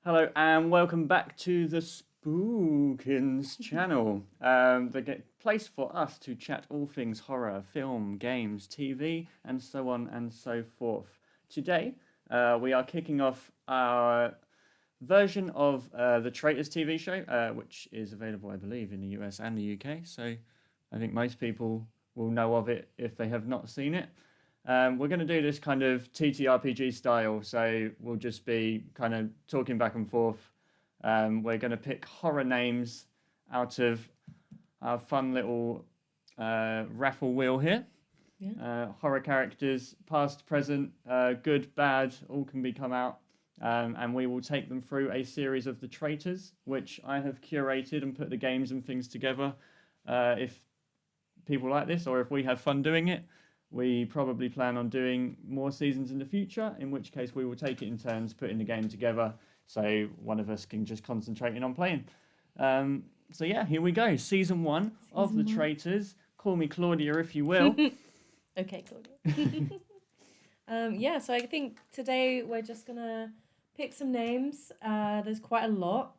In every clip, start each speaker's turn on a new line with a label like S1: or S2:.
S1: Hello and welcome back to the Spookins channel, the place for us to chat all things horror, film, games, TV, and so on and so forth. Today, we are kicking off our version of the Traitors TV show, which is available, I believe, in the US and the UK. So I think most people will know of it if they have not seen it. We're going to do this kind of TTRPG style, so we'll just be kind of talking back and forth. We're going to pick horror names out of our fun little raffle wheel here.
S2: Yeah.
S1: Horror characters, past, present, good, bad, all can come out. And we will take them through a series of the Traitors, which I have curated and put the games and things together. If people like this, or if we have fun doing it, we probably plan on doing more seasons in the future, in which case we will take it in turns, putting the game together, so one of us can just concentrate on playing. So yeah, here we go. Season 1 of the Traitors. Call me Claudia if you will.
S2: Okay, Claudia. So I think today we're just going to pick some names. There's quite a lot.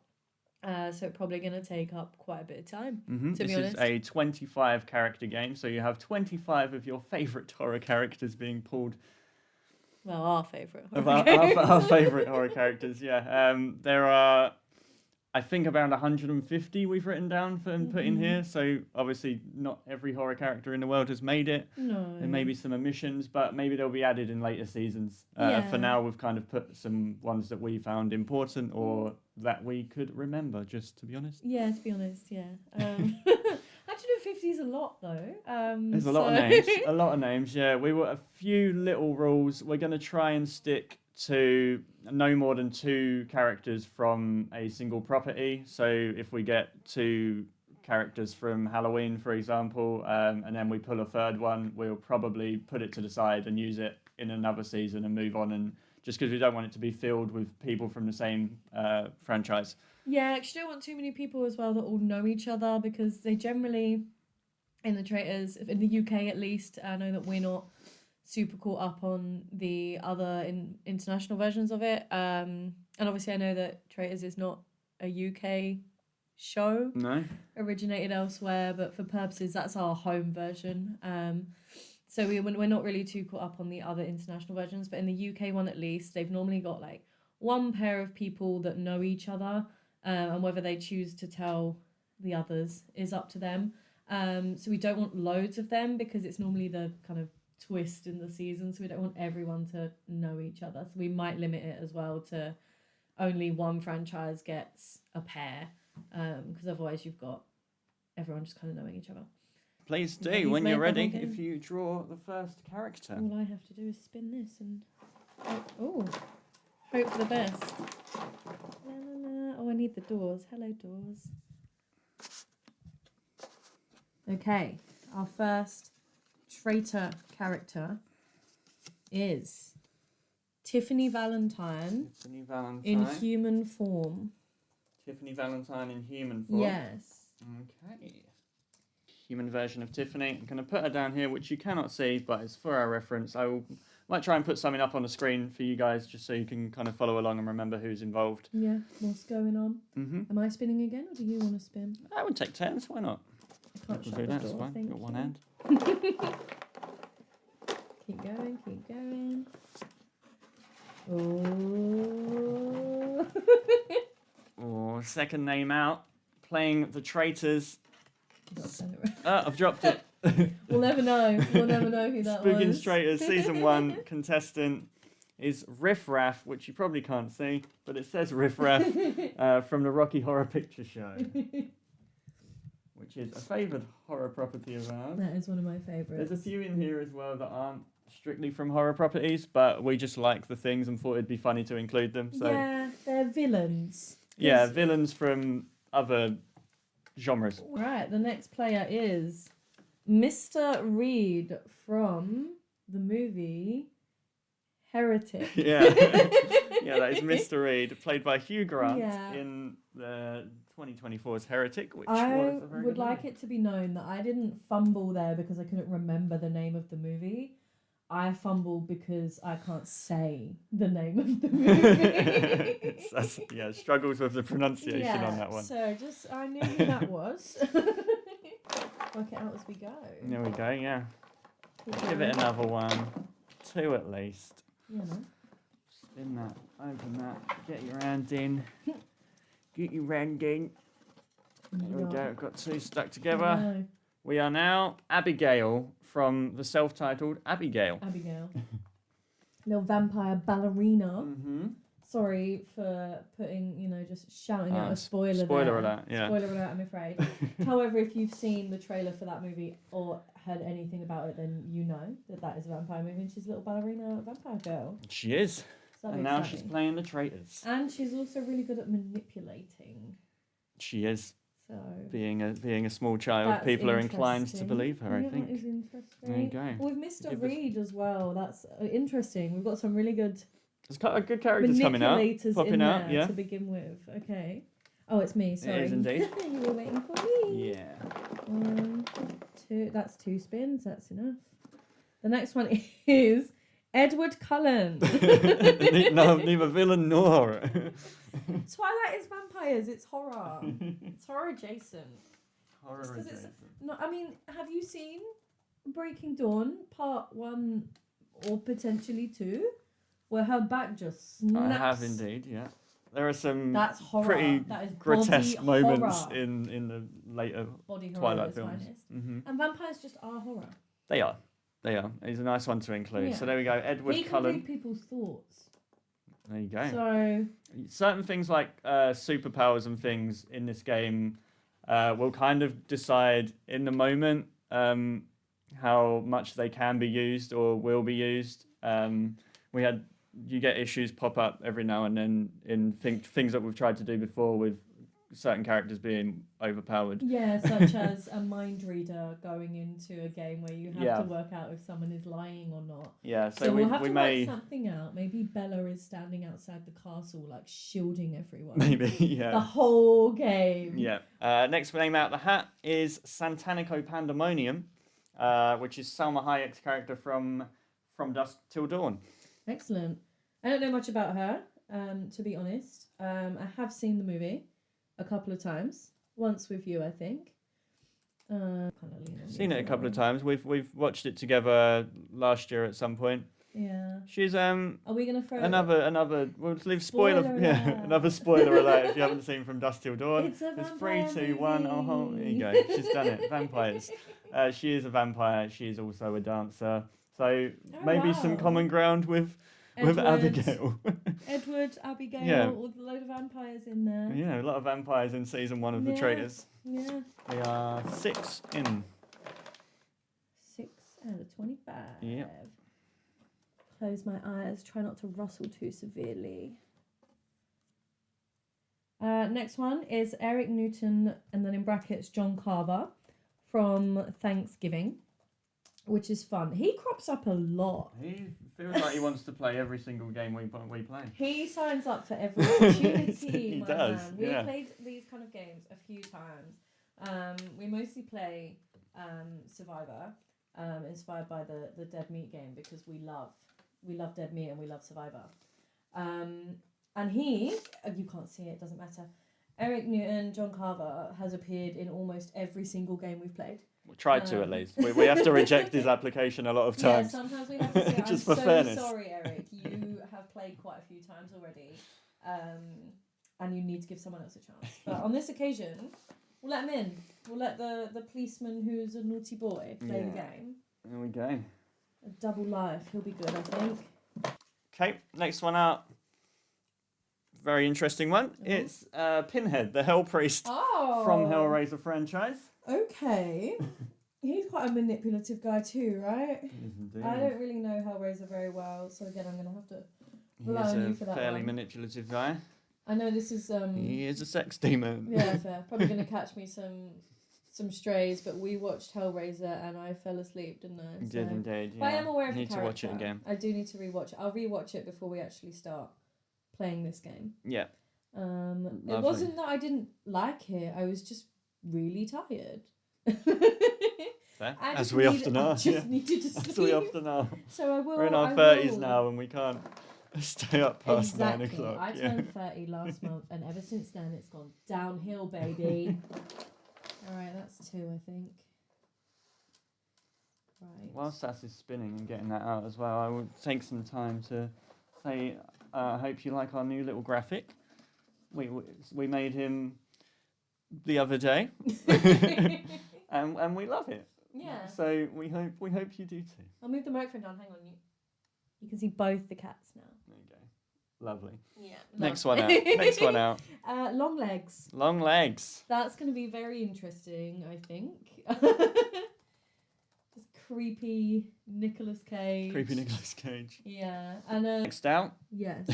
S2: So it's probably going to take up quite a bit of time, to be honest.
S1: This is a 25 character game, so you have 25 of your favourite horror characters being pulled.
S2: Well, our favourite
S1: horror our favourite horror characters, yeah. There are, I think, around 150 we've written down for and put in here, so obviously not every horror character in the world has made it.
S2: No.
S1: There may be some omissions, but maybe they'll be added in later seasons. For now, we've kind of put some ones that we found important or that we could remember, just to be honest.
S2: Yeah, to be honest, yeah. 150 is a lot, though.
S1: There's a lot of names, yeah. We were a few little rules. We're going to try and stick to no more than 2 characters from a single property. So if we get 2 characters from Halloween, for example, and then we pull a third one, we'll probably put it to the side and use it in another season and move on, and just because we don't want it to be filled with people from the same franchise.
S2: Yeah, actually don't want too many people as well that all know each other, because they generally, in the Traitors, in the UK at least, I know that we're not super caught up on the other international versions of it. And obviously I know that Traitors is not a UK show.
S1: No.
S2: Originated elsewhere, but for purposes, that's our home version. So we're not really too caught up on the other international versions, but in the UK one at least, they've normally got like one pair of people that know each other, and whether they choose to tell the others is up to them. So we don't want loads of them, because it's normally the kind of twist in the season, so we don't want everyone to know each other. So we might limit it as well to only one franchise gets a pair, because otherwise you've got everyone just kind of knowing each other.
S1: Please do, when you're ready, if you draw the first character.
S2: All I have to do is spin this and hope for the best. La, la, la. Oh, I need the doors. Hello, doors. Okay, our first traitor character is Tiffany Valentine.
S1: Tiffany Valentine.
S2: In human form.
S1: Tiffany Valentine in human form?
S2: Yes.
S1: Okay. Human version of Tiffany. I'm going to put her down here, which you cannot see, but it's for our reference. Might try and put something up on the screen for you guys, just so you can kind of follow along and remember who's involved.
S2: Yeah, what's going on? Am I spinning again, or do you want to spin?
S1: I would take turns, why not?
S2: I can't shut the
S1: That's
S2: door,
S1: fine. Got one hand.
S2: Keep going. Oh.
S1: Oh, second name out. Playing the Traitors. I've dropped it.
S2: We'll never know who that was.
S1: Spookins Traitors Season 1 contestant is Riff Raff, which you probably can't see, but it says Riff Raff from the Rocky Horror Picture Show, which is a favoured horror property of ours.
S2: That is one of my favourites.
S1: There's a few in here as well that aren't strictly from horror properties, but we just like the things and thought it'd be funny to include them. So
S2: yeah, they're villains.
S1: Yeah, villains from other genres.
S2: Right, the next player is Mr. Reed from the movie Heretic.
S1: Yeah, that is Mr. Reed, played by Hugh Grant in the 2024's Heretic, which was a very
S2: would
S1: good
S2: like
S1: movie.
S2: it to be known that I didn't fumble there because I couldn't remember the name of the movie. I fumble because I can't say the name of the movie.
S1: Yeah, struggles with the pronunciation on that one.
S2: So just I knew who that was. Work it out as we go.
S1: There we go, yeah.
S2: Keep
S1: Give
S2: going.
S1: it another one. 2 at least.
S2: You know.
S1: Spin that, open that, get your hand in. Get your hand in. There we go, got 2 stuck together. We are now Abigail from the self-titled Abigail.
S2: Abigail. Little vampire ballerina.
S1: Mm-hmm.
S2: Sorry for putting, just shouting out a spoiler
S1: Spoiler
S2: there.
S1: alert, yeah.
S2: Spoiler alert, I'm afraid. However, if you've seen the trailer for that movie or heard anything about it, then you know that is a vampire movie and she's a little ballerina vampire girl.
S1: She is.
S2: So
S1: And now she's playing the Traitors.
S2: And she's also really good at manipulating.
S1: She is.
S2: So
S1: Being a small child, people are inclined to believe her, I think.
S2: That is interesting.
S1: There you go.
S2: With Mr. Reed as well, that's interesting. We've got some really good
S1: There's quite a good characters coming out.
S2: manipulators
S1: Popping
S2: in
S1: out,
S2: there
S1: yeah.
S2: to begin with. Okay. Oh, it's me, sorry.
S1: It is indeed.
S2: You were waiting for me.
S1: Yeah.
S2: 1, 2, that's 2 spins, that's enough. The next one is Edward Cullen.
S1: No, neither villain nor.
S2: Twilight is vampires, it's horror. It's horror adjacent.
S1: Horror
S2: Just 'cause it's-
S1: adjacent.
S2: No, I mean, have you seen Breaking Dawn Part 1 or potentially 2? Where her back just snaps.
S1: I have indeed, yeah. There are some
S2: That's horror.
S1: pretty
S2: that is
S1: grotesque
S2: body
S1: moments
S2: horror.
S1: in the later
S2: Body horror
S1: Twilight
S2: at its
S1: films.
S2: finest.
S1: Hmm.
S2: And vampires just are horror.
S1: They are. It's a nice one to include.
S2: Yeah.
S1: So there we go, Edward
S2: He can
S1: Cullen.
S2: read people's thoughts.
S1: There you go.
S2: So
S1: Certain things like superpowers and things in this game will kind of decide in the moment how much they can be used or will be used. You get issues pop up every now and then in things that we've tried to do before with certain characters being overpowered.
S2: yeah, such as a mind reader going into a game where you have
S1: Yeah.
S2: to work out if someone is lying or not.
S1: Yeah,
S2: So we'll have
S1: we
S2: to
S1: may
S2: work something out. Maybe Bella is standing outside the castle, like shielding everyone.
S1: maybe
S2: The
S1: yeah.
S2: whole game.
S1: Yeah. Next name out the hat is Santanico Pandemonium, which is Salma Hayek's character from Dusk Till Dawn.
S2: Excellent. I don't know much about her, to be honest. I have seen the movie a couple of times. Once with you, I think.
S1: Seen it a couple of times. We've watched it together last year at some point.
S2: Yeah.
S1: She's
S2: Are we gonna throw
S1: another we'll leave spoiler
S2: Spoiler
S1: yeah,
S2: alert.
S1: another spoiler alert if you haven't seen From Dusk Till Dawn.
S2: It's a
S1: It's
S2: vampire
S1: 3, 2, 1. Oh, there you go.
S2: movie.
S1: She's done it. Vampires. She is a vampire. She is also a dancer. So maybe some
S2: wow.
S1: common ground with
S2: Edward,
S1: Abigail.
S2: Edward, Abigail,
S1: Yeah.
S2: with a load of vampires in there.
S1: Yeah, a lot of vampires in season 1 of The
S2: Yeah.
S1: Traitors.
S2: Yeah.
S1: They are 6 in.
S2: 6 out of 25.
S1: Yep.
S2: Close my eyes. Try not to rustle too severely. Next one is Eric Newton, and then in brackets John Carver from Thanksgiving, which is fun. He crops up a lot.
S1: He feels like he wants to play every single game we play.
S2: He signs up for every opportunity.
S1: He
S2: my
S1: does,
S2: man. We
S1: yeah.
S2: played these kind of games a few times. We mostly play Survivor, inspired by the Dead Meat game because we love Dead Meat and we love Survivor. And he, you can't see it, doesn't matter. Eric Newton, John Carver, has appeared in almost every single game we've played.
S1: We'll try to at least. We have to reject his application a lot of
S2: Yeah,
S1: times.
S2: sometimes we have to say,
S1: Just
S2: I'm
S1: for
S2: so
S1: fairness.
S2: sorry, Eric. You have played quite a few times already, and you need to give someone else a chance. But on this occasion, we'll let him in. We'll let the policeman who's a naughty boy play the
S1: Yeah.
S2: game.
S1: There we go.
S2: A double life. He'll be good, I think.
S1: Okay, next one up. Very interesting one. It's Pinhead, the Hell Priest
S2: Oh.
S1: from Hellraiser franchise.
S2: Okay. He's quite a manipulative guy too, right? I don't really know Hellraiser very well, so again, I'm going to have to rely
S1: He's
S2: on
S1: a
S2: you for that
S1: fairly
S2: one.
S1: manipulative guy.
S2: I know this is
S1: He is a sex demon.
S2: yeah, fair. Probably going to catch me some strays, but we watched Hellraiser and I fell asleep, didn't I?
S1: He did indeed. Yeah.
S2: But I am aware of
S1: Need
S2: the
S1: to watch it
S2: character.
S1: again.
S2: I do need to rewatch it. I'll rewatch it before we actually start playing this game.
S1: Yeah.
S2: It
S1: Lovely.
S2: wasn't that I didn't like it. I was just really tired.
S1: Fair.
S2: I
S1: As
S2: just
S1: we
S2: need-
S1: often
S2: I
S1: are.
S2: just needed to sleep.
S1: As we often are.
S2: So I will.
S1: We're in our
S2: I
S1: 30s
S2: will.
S1: now and we can't stay up past 9
S2: Exactly.
S1: o'clock.
S2: I
S1: yeah.
S2: turned 30 last month, and ever since then it's gone downhill, baby. All right, that's 2, I think. Right.
S1: Whilst Sass is spinning and getting that out as well, I will take some time to say I hope you like our new little graphic. We made him the other day, and we love it.
S2: Yeah.
S1: So we hope you do too.
S2: I'll move the microphone down. Hang on, you can see both the cats now.
S1: There you go. Lovely.
S2: Yeah.
S1: Next one out. Next one out.
S2: Long legs.
S1: Long legs.
S2: That's going to be very interesting, I think. Just creepy Nicolas Cage.
S1: Creepy Nicolas Cage.
S2: Yeah, and
S1: Next out,
S2: yes.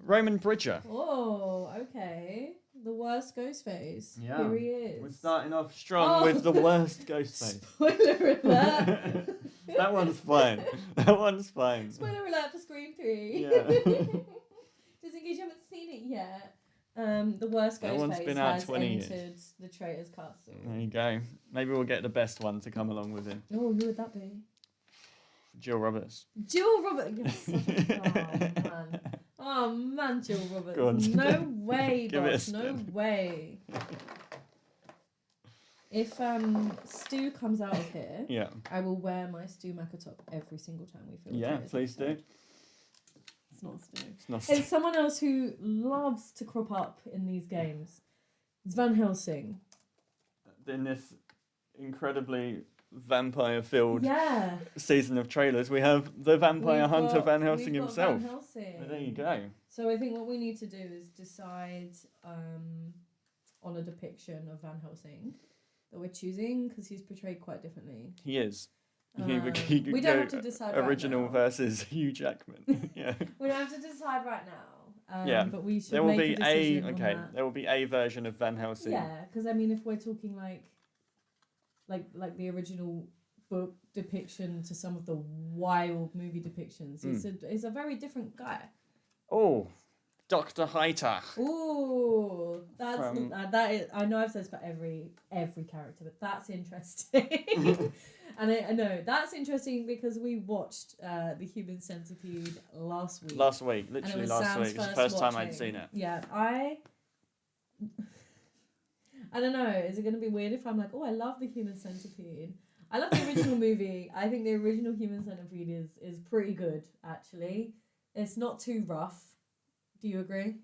S1: Roman Bridger.
S2: Oh, okay. The worst Ghostface.
S1: Yeah.
S2: Here he is.
S1: We're starting off strong with the worst Ghostface.
S2: Spoiler alert.
S1: That one's fine. That one's fine.
S2: Spoiler alert for Scream 3.
S1: Yeah.
S2: Just in case you haven't seen it yet. The worst
S1: That one's
S2: Ghostface
S1: been out
S2: has
S1: 20
S2: entered
S1: years.
S2: the Traitors castle.
S1: There you go. Maybe we'll get the best one to come along with him.
S2: Oh, who would that be?
S1: Jill Roberts.
S2: Jill Roberts. Oh man, Jill Roberts.
S1: Go on.
S2: No way,
S1: Give it a
S2: boss. No
S1: spin.
S2: way. If Stu comes out of here,
S1: Yeah.
S2: I will wear my Stu Macca top every single time we film.
S1: Yeah, please do.
S2: It's not Stu.
S1: It's not
S2: It's someone else who loves to crop up in these games. It's Van Helsing.
S1: in this incredibly vampire-filled
S2: Yeah.
S1: season of trailers, we have the vampire
S2: We've
S1: hunter
S2: got-
S1: Van Helsing
S2: we've got
S1: himself.
S2: Van Helsing.
S1: Well, there you go.
S2: So I think what we need to do is decide on a depiction of Van Helsing that we're choosing, because he's portrayed quite differently.
S1: He is.
S2: We don't have to decide
S1: original
S2: right now.
S1: versus Hugh Jackman. Yeah.
S2: We don't have to decide right now.
S1: Yeah.
S2: But we should
S1: There will
S2: make
S1: be
S2: a decision on
S1: okay.
S2: that.
S1: There will be a version of Van Helsing.
S2: Yeah, because I mean, if we're talking like the original book depiction to some of the wild movie depictions, it's a very different guy.
S1: Oh, Dr. Heiter.
S2: Ooh, that's
S1: From-
S2: that is. I know I've said this for every character, but that's interesting. And I know that's interesting because we watched The Human Centipede last week.
S1: Last week,
S2: and it
S1: literally
S2: was
S1: last
S2: Sam's
S1: week. It's the first time I'd
S2: watching.
S1: seen it.
S2: Yeah, I don't know. Is it going to be weird if I'm like, oh, I love The Human Centipede? I love the original movie. I think the original Human Centipede is pretty good, actually. It's not too rough. Do you agree?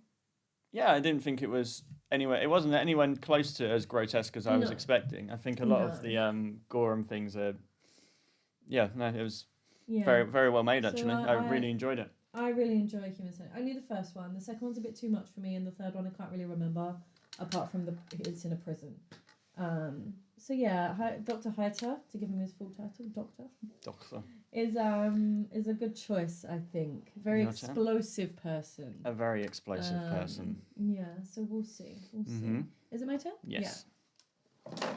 S1: Yeah, I didn't think it was anywhere. It wasn't anywhere close to as grotesque as I was
S2: No.
S1: expecting. I think a lot of
S2: No.
S1: the gore and things are. Yeah, no, it was
S2: Yeah.
S1: very very well made
S2: So
S1: actually.
S2: I-
S1: I really enjoyed it.
S2: I really enjoy Human Centipede. Only the first one. The second one's a bit too much for me, and the third one I can't really remember, apart from it's in a prison. So yeah, Dr. Heiter, to give him his full title, Doctor,
S1: Doctor.
S2: is a good choice, I think. Very
S1: Gotcha.
S2: explosive person.
S1: A very explosive person.
S2: Yeah, so we'll see. We'll
S1: Mhm.
S2: see. Is it my turn?
S1: Yes.
S2: Yeah.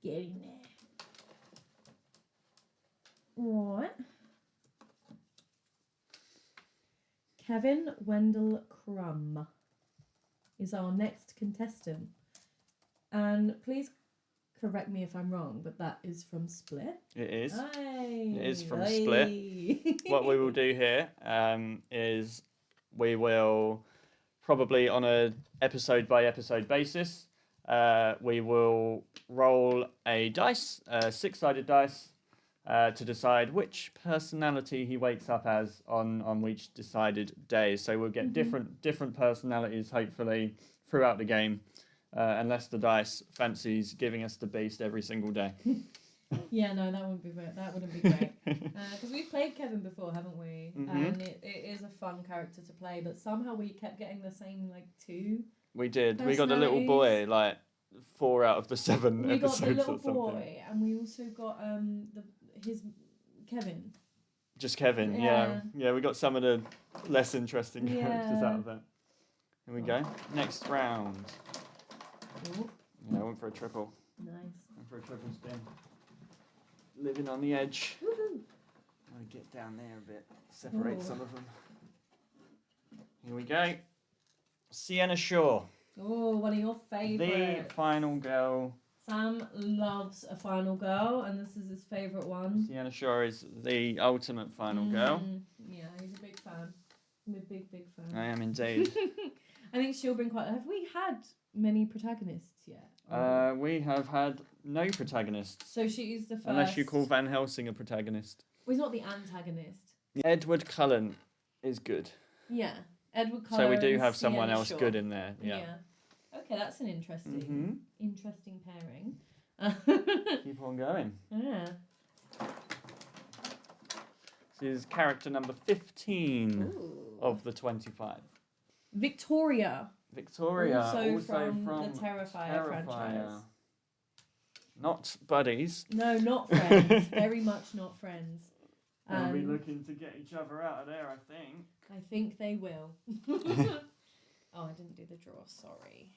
S2: Get in there. Right. Kevin Wendell Crumb is our next contestant. And please correct me if I'm wrong, but that is from Split.
S1: It is.
S2: Aye,
S1: It is from
S2: aye.
S1: Split. What we will do here is we will probably on a episode by episode basis, we will roll a dice, a 6-sided dice, to decide which personality he wakes up as on each decided day. So we'll get different personalities hopefully throughout the game, unless the dice fancies giving us the beast every single day.
S2: Yeah, no, that wouldn't be great. That wouldn't be great. Because we've played Kevin before, haven't we? And it is a fun character to play, but somehow we kept getting the same, like, 2.
S1: We did. We got the little boy, like 4 out of the 7
S2: We got
S1: episodes
S2: the little
S1: or something.
S2: boy, and we also got his Kevin.
S1: Just Kevin, yeah. We got some of the less interesting characters out of that. Here we go. Next round.
S2: Ooh,
S1: Yeah, I went for a triple.
S2: nice.
S1: Went for a triple spin. Living on the edge.
S2: Woohoo!
S1: I'm gonna get down there a bit. Separate
S2: Ooh.
S1: some of them. Here we go. Sienna Shaw.
S2: Oh, one of your
S1: The
S2: favourites.
S1: final girl.
S2: Sam loves a final girl, and this is his favourite one.
S1: Sienna Shaw is the ultimate final girl.
S2: Yeah, he's a big fan. I'm a big fan.
S1: I am indeed.
S2: I think she'll bring quite. Have we had many protagonists yet?
S1: We have had no protagonists.
S2: So she's the first.
S1: Unless you call Van Helsing a protagonist.
S2: Well, he's not the antagonist.
S1: Edward Cullen is good.
S2: Yeah, Edward Cullen.
S1: So we do have
S2: Sienna
S1: someone else
S2: Shaw.
S1: good in there. Yeah.
S2: Okay, that's an interesting pairing.
S1: Keep on going.
S2: Yeah.
S1: This is character number 15
S2: Ooh.
S1: of the 25.
S2: Victoria.
S1: Also
S2: from
S1: from
S2: the Terrifier franchise.
S1: Not buddies.
S2: No, not friends. Very much not friends.
S1: They'll be looking to get each other out of there, I think.
S2: I think they will. Oh, I didn't do the draw. Sorry.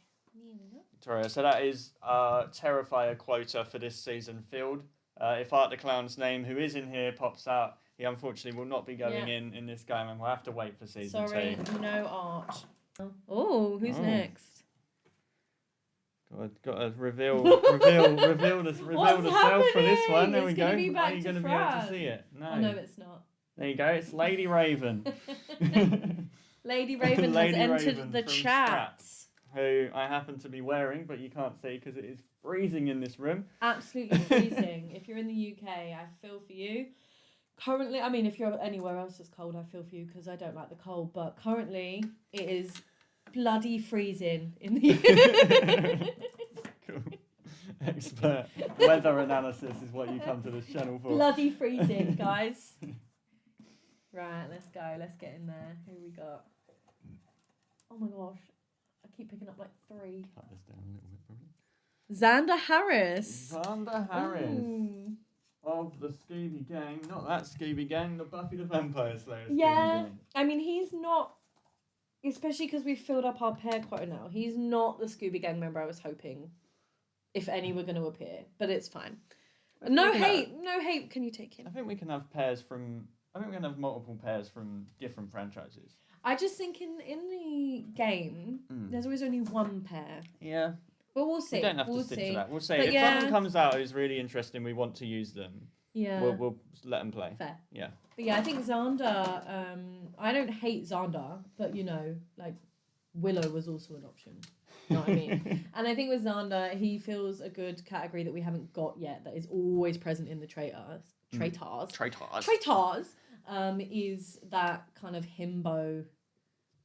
S1: Victoria. So that is Terrifier quota for this season filled. If Art the Clown's name, who is in here, pops out, he unfortunately will not be going in this game, and we'll have to wait for season 2.
S2: No Art. Oh, who's next?
S1: Got to reveal the self for this one. There we go.
S2: Are you
S1: going to be able to see it? No.
S2: Oh, no, it's not.
S1: There you go. It's Lady Raven.
S2: Lady Raven has entered the
S1: from
S2: chat.
S1: Who I happen to be wearing, but you can't see because it is freezing in this room.
S2: Absolutely freezing. If you're in the UK, I feel for you. Currently, I mean, if you're anywhere else that's cold, I feel for you because I don't like the cold. But currently, it is bloody freezing in the
S1: Cool. Expert weather analysis is what you come to this channel for.
S2: Bloody freezing, guys. Right, let's go. Let's get in there. Who we got? Oh my gosh. I keep picking up like 3.
S1: Cut this down a little bit, probably.
S2: Xander Harris.
S1: Xander Harris.
S2: Ooh.
S1: Of the Scooby Gang. Not that Scooby Gang, the Buffy the Vampire Slayer
S2: Yeah.
S1: Scooby Gang.
S2: I mean, he's not, especially because we've filled up our pair quota now, he's not the Scooby Gang member I was hoping, if any were going to appear. But it's fine. No hate. Can you take him?
S1: I think we can have multiple pairs from different franchises.
S2: I just think in the game, there's always only one pair.
S1: Yeah.
S2: But we'll see.
S1: We don't have to stick to that. We'll say
S2: But
S1: if someone comes out who's really interesting, we want to use them.
S2: Yeah.
S1: We'll let them play.
S2: Fair.
S1: Yeah.
S2: But yeah, I think Xander, I don't hate Xander, but you know, like Willow was also an option. You know what I mean? And I think with Xander, he feels a good category that we haven't got yet that is always present in the Traitors. Traitors. Is that kind of himbo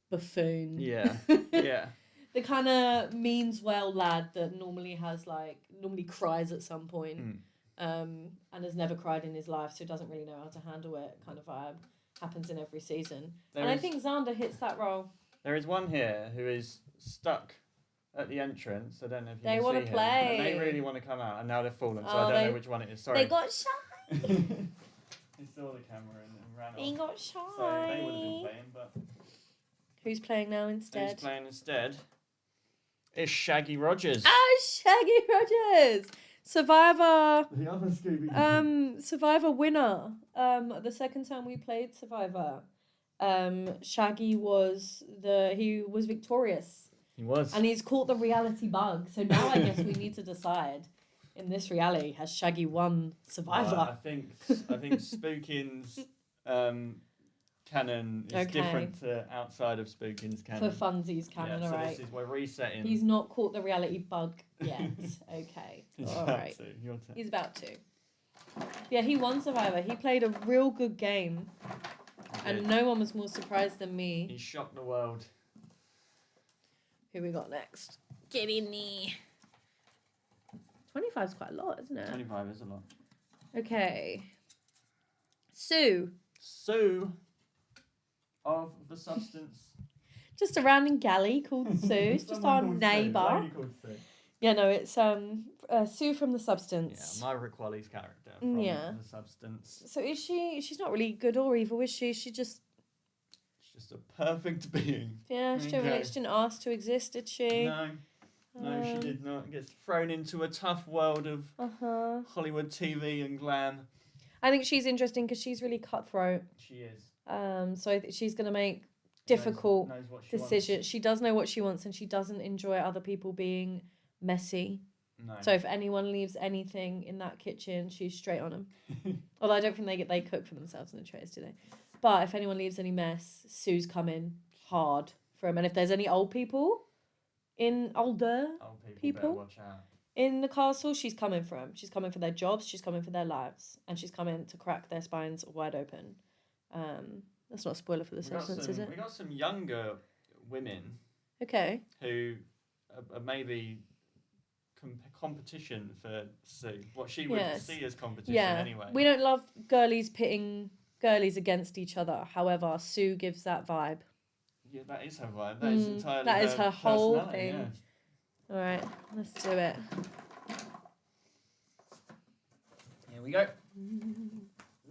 S2: buffoon.
S1: Yeah. Yeah.
S2: The kind of means well lad that normally cries at some point, and has never cried in his life, so doesn't really know how to handle it. Kind of vibe happens in every season, I think Xander hits that role.
S1: There is one here who is stuck at the entrance. I don't know if you
S2: They
S1: can
S2: want
S1: see
S2: to
S1: him,
S2: play.
S1: and they really want to come out, and now they've fallen, so
S2: Oh,
S1: I don't know which one it is. Sorry.
S2: They got shy.
S1: He saw the camera and ran
S2: He
S1: off.
S2: got shy.
S1: So they would have been playing, but
S2: Who's playing now instead?
S1: who's playing instead? It's Shaggy Rogers.
S2: Oh, Shaggy Rogers, Survivor.
S1: The other Scooby.
S2: Survivor winner. The second time we played Survivor, Shaggy was victorious.
S1: He was.
S2: And he's caught the reality bug. So now I guess we need to decide in this reality, has Shaggy won Survivor?
S1: I think Spookins canon is different to outside of Spookins canon.
S2: For funsies canon,
S1: so
S2: alright.
S1: this is we're resetting.
S2: He's not caught the reality bug yet. Okay.
S1: He's
S2: All
S1: about
S2: right.
S1: to. Your turn.
S2: He's about to. Yeah, he won Survivor. He played a real good game. And no one was more surprised than me.
S1: He shocked the world.
S2: Who we got next? Get in there. 25 is quite a lot, isn't it?
S1: 25 is a lot.
S2: Okay. Sue.
S1: Of the substance.
S2: Just a random galley called Sue. It's just our neighbour. Yeah, no, it's Sue from the Substance.
S1: Yeah, Margaret Qualley's character from the Substance.
S2: So is she? She's not really good or evil, is she? She's just
S1: a perfect being.
S2: Yeah, she didn't ask to exist, did she?
S1: No, she did not. Gets thrown into a tough world of Hollywood TV and glam.
S2: I think she's interesting because she's really cutthroat.
S1: She is.
S2: So I think she's going to make difficult
S1: knows what she
S2: decision. She does know what she wants, and she doesn't enjoy other people being messy.
S1: No.
S2: So if anyone leaves anything in that kitchen, she's straight on them. Although I don't think they cook for themselves in the trays, do they? But if anyone leaves any mess, Sue's coming hard for them. And if there's any older people
S1: better watch out.
S2: in the castle, she's coming for them. She's coming for their jobs. She's coming for their lives, and she's coming to crack their spines wide open. That's not a spoiler for The Simpsons, is it?
S1: We got some younger women.
S2: Okay.
S1: Who are maybe competition for Sue. What she would see as competition anyway.
S2: We don't love girlies pitting girlies against each other. However, Sue gives that vibe.
S1: Yeah, that is her vibe. That is entirely
S2: that is her whole thing.
S1: Yeah.
S2: All right, let's do it.
S1: Here we go.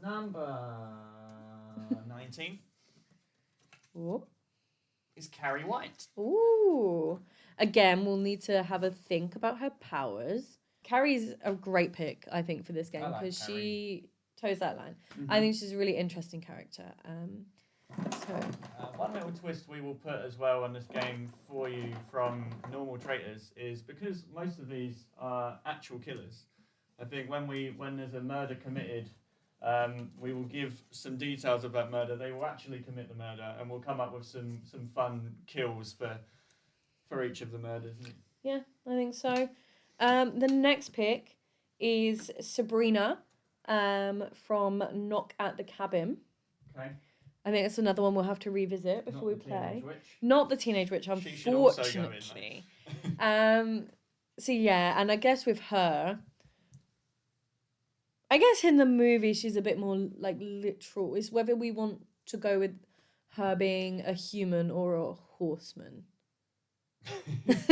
S1: Number 19
S2: Ooh.
S1: is Carrie White.
S2: Ooh. Again, we'll need to have a think about her powers. Carrie's a great pick, I think, for this game because she toes that line. Mm-hmm. I think she's a really interesting character.
S1: One little twist we will put as well on this game for you from normal Traitors is because most of these are actual killers. I think when there's a murder committed, we will give some details of that murder. They will actually commit the murder, and we'll come up with some fun kills for each of the murders.
S2: Yeah, I think so. The next pick is Sabrina from Knock at the Cabin.
S1: Okay.
S2: I think it's another one we'll have to revisit before we play. Not the Teenage Witch, unfortunately.
S1: She should also go in,
S2: So yeah, and I guess with her, I guess in the movie she's a bit more like literal. It's whether we want to go with her being a human or a horseman. You know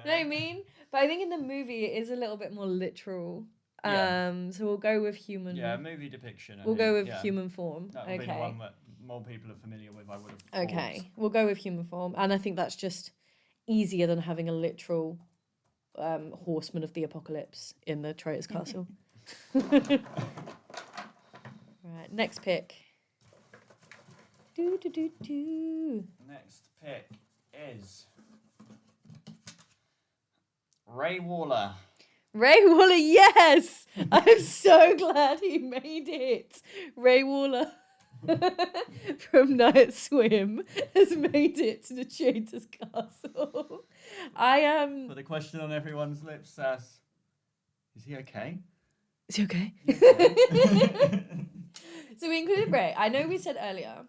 S2: what I mean? But I think in the movie it is a little bit more literal. So we'll go with human.
S1: Yeah, movie depiction.
S2: We'll go with human form.
S1: That would be the one that more people are familiar with, I would have thought.
S2: Okay, we'll go with human form. And I think that's just easier than having a literal horseman of the apocalypse in the Traitors Castle. Right, next pick.
S1: Next pick is Ray Waller.
S2: Ray Waller, yes! I'm so glad he made it. Ray Waller from Night Swim has made it to the Traitors Castle.
S1: But the question on everyone's lips, Sass, is he okay?
S2: Is he okay? So we included Ray. I know we said earlier,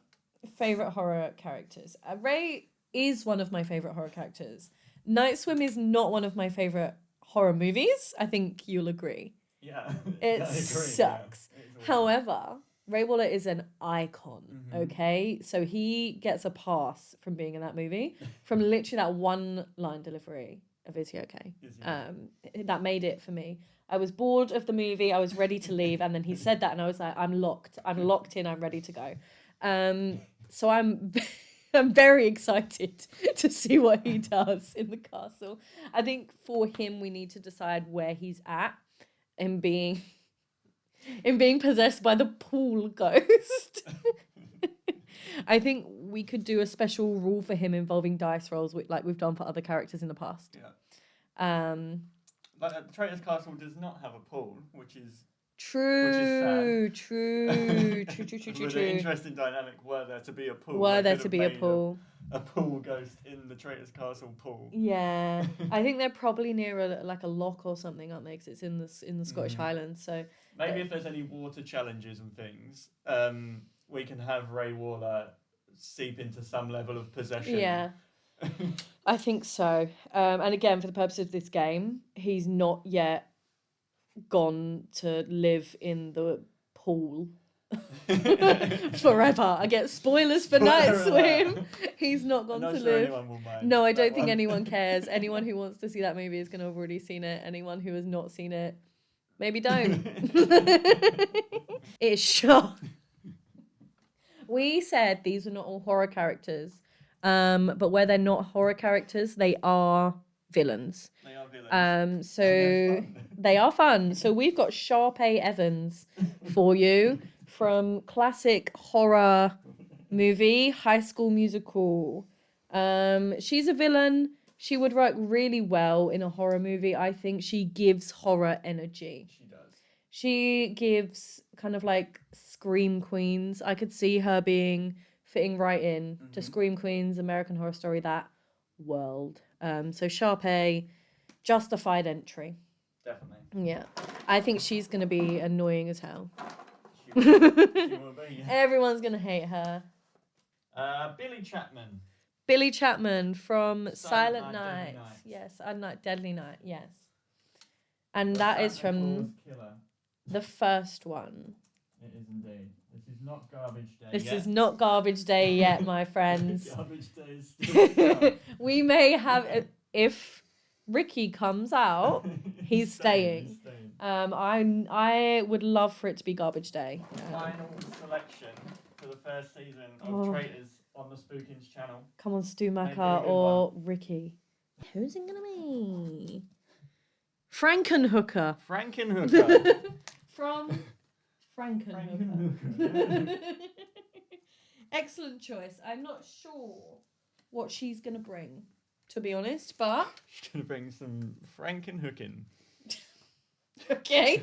S2: favourite horror characters. Ray is one of my favourite horror characters. Night Swim is not one of my favourite horror movies. I think you'll agree.
S1: Yeah.
S2: It sucks. Yeah, however, Ray Waller is an icon, okay? So he gets a pass from being in that movie, from literally that one line delivery of "Is he okay?" That made it for me. I was bored of the movie, I was ready to leave, and then he said that and I was like, I'm locked in, I'm ready to go. So I'm very excited to see what he does in the castle. I think for him, we need to decide where he's at in being possessed by the pool ghost. I think we could do a special rule for him involving dice rolls, like we've done for other characters in the past.
S1: Yeah. But Traitors Castle does not have a pool, which is
S2: True.
S1: With an interesting dynamic, were there to be a pool. A pool ghost in the Traitors Castle pool.
S2: Yeah, I think they're probably near a lock or something, aren't they? Because it's in the Scottish Highlands. So
S1: maybe if there's any water challenges and things, we can have Ray Waller seep into some level of possession.
S2: Yeah, I think so. And again, for the purpose of this game, he's not yet gone to live in the pool forever. I get spoilers for Night Swim. He's not gone to live. No, I don't think anyone cares. Anyone who wants to see that movie is going to have already seen it. Anyone who has not seen it, maybe don't. It's shock. We said these were not all horror characters, but where they're not horror characters, they are villains.
S1: They are villains.
S2: So they are fun. So we've got Sharpay Evans for you from classic horror movie, High School Musical. She's a villain. She would work really well in a horror movie. I think she gives horror energy.
S1: She does.
S2: She gives kind of like Scream Queens. I could see her fitting right in to Scream Queens, American Horror Story, that world. So Sharpay, justified entry.
S1: Definitely.
S2: Yeah. I think she's going to be annoying as hell.
S1: She will be.
S2: Everyone's going to hate her.
S1: Billy Chapman.
S2: Billy Chapman from Silent
S1: Night,
S2: Night.
S1: Deadly Night.
S2: Yes, Silent Night, Deadly Night. Yes. And
S1: The
S2: that is
S1: Santa
S2: from
S1: Claus Killer.
S2: the first one.
S1: It is indeed. This is not Garbage Day
S2: This
S1: yet.
S2: is not Garbage Day yet, my friends.
S1: Garbage Day is still to come.
S2: We may have, if Ricky comes out, he's staying. I would love for it to be Garbage Day.
S1: Final selection for the first season of Traitors on the Spookins channel.
S2: Come on, Stu
S1: Maybe a
S2: Macker
S1: good
S2: or Ricky. Who's it gonna be? Frankenhooker.
S1: Frankenhooker.
S2: From Frankenhooker.
S1: Frankenhooker.
S2: Excellent choice. I'm not sure what she's gonna bring, to be honest, but
S1: She's going to bring some Frankenhooking.
S2: okay.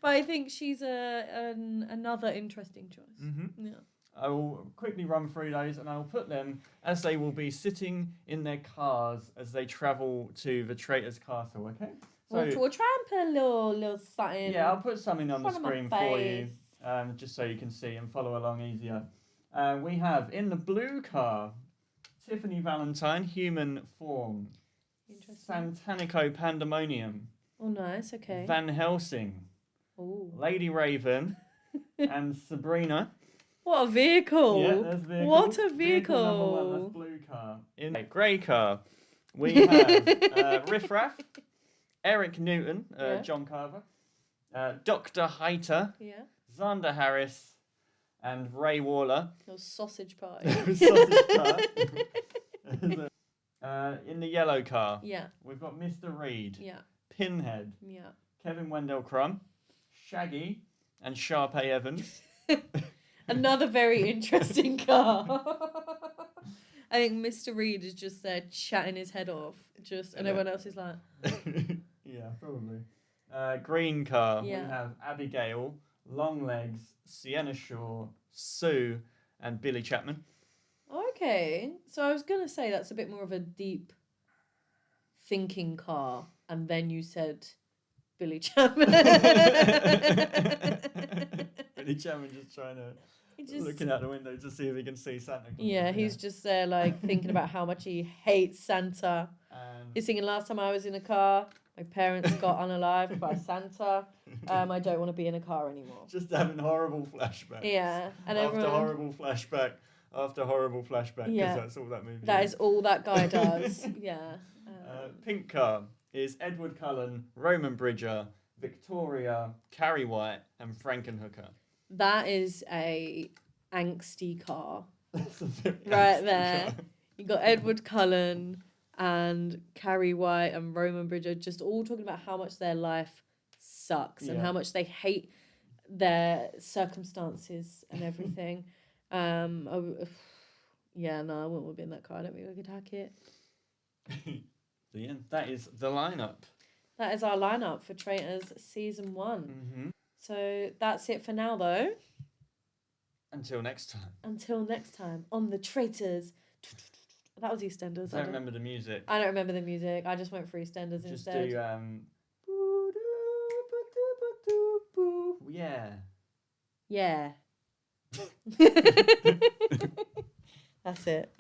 S2: But I think she's another interesting choice.
S1: Mm-hmm.
S2: Yeah.
S1: I will quickly run through those and I will put them as they will be sitting in their cars as they travel to the Traitors Castle, okay? So,
S2: We'll try and put a little something.
S1: yeah, I'll put something on the
S2: front of my
S1: screen for you,
S2: face.
S1: just so you can see and follow along easier. We have in the blue car, Tiffany Valentine, human form.
S2: Interesting.
S1: Santanico Pandemonium.
S2: Oh, nice. Okay.
S1: Van Helsing.
S2: Ooh.
S1: Lady Raven. And Sabrina.
S2: What a vehicle!
S1: Yeah, there's vehicle.
S2: What a
S1: Vehicle number one,
S2: vehicle!
S1: that's blue car. In the grey car, we have Riff Raff, Eric Newton,
S2: Yeah.
S1: John Carver, Dr. Heiter,
S2: Yeah.
S1: Xander Harris, and Ray Waller.
S2: Little sausage party.
S1: Sausage car. In the yellow car,
S2: Yeah.
S1: we've got Mr. Reed,
S2: Yeah.
S1: Pinhead,
S2: Yeah.
S1: Kevin Wendell Crumb, Shaggy, and Sharpay Evans.
S2: Another very interesting car. I think Mr. Reed is just there chatting his head off, and everyone else is like,
S1: Yeah, probably. Green car,
S2: Yeah.
S1: we have Abigail, Longlegs, Sienna Shaw, Sue, and Billy Chapman.
S2: okay. So I was gonna say that's a bit more of a deep thinking car, and then you said Billy Chapman.
S1: Billy Chapman just trying to looking out the window to see if he can see Santa Claus.
S2: Yeah, he's just there like thinking about how much he hates Santa. He's thinking, last time I was in a car, my parents got unalived by Santa. I don't want to be in a car anymore.
S1: Just having horrible flashbacks.
S2: Yeah, and
S1: after
S2: everyone.
S1: horrible flashback, after horrible flashback, because
S2: Yeah.
S1: that's all that movie
S2: That is all that guy does. Yeah.
S1: Pink car is Edward Cullen, Roman Bridger, Victoria, Carrie White, and Frankenhooker.
S2: That is a angsty car.
S1: That's a very
S2: Right
S1: angsty
S2: there.
S1: car.
S2: You got Edward Cullen and Carrie White and Roman Bridger just all talking about how much their life sucks and
S1: Yeah.
S2: how much they hate their circumstances and everything. Yeah, no, I wouldn't be in that car. I don't think I could hack it.
S1: So yeah, that is the lineup.
S2: That is our lineup for Traitors Season 1.
S1: Mm-hmm.
S2: So that's it for now, though.
S1: Until next time.
S2: Until next time on the Traitors. That was EastEnders.
S1: I don't remember the music.
S2: I don't remember the music. I just went for EastEnders
S1: Just
S2: instead.
S1: do yeah.
S2: Yeah. That's it.